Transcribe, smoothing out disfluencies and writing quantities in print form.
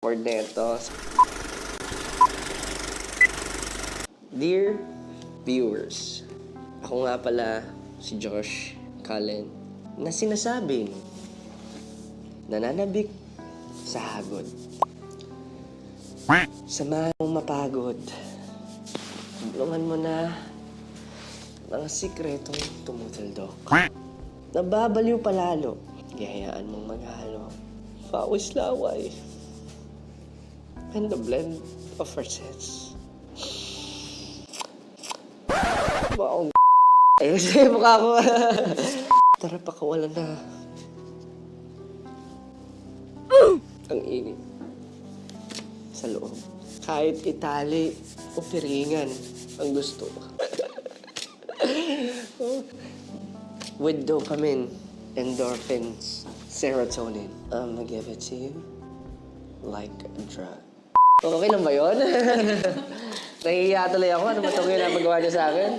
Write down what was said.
Word na ito. Dear viewers, ako nga pala si Josh Cullen na sinasabing nananabik sa hagod. Samahan mong mapagod. Tulungan mo na mga sikretong tumutuldok. Nababaliw palalo. Gayaan mong maghalo. Pawis laway. And the blend of our sets. Wow. Ayun siya mukha ko. Tara, pakawalan na. Ang init. Sa loob. Kahit itali o piringan ang gusto. With dopamine, endorphins, serotonin, I'm gonna give it to you like a drug. Okay lang ba yun? Nahihiya tuloy ako. Ano ba itong ginapagawa niya sa akin?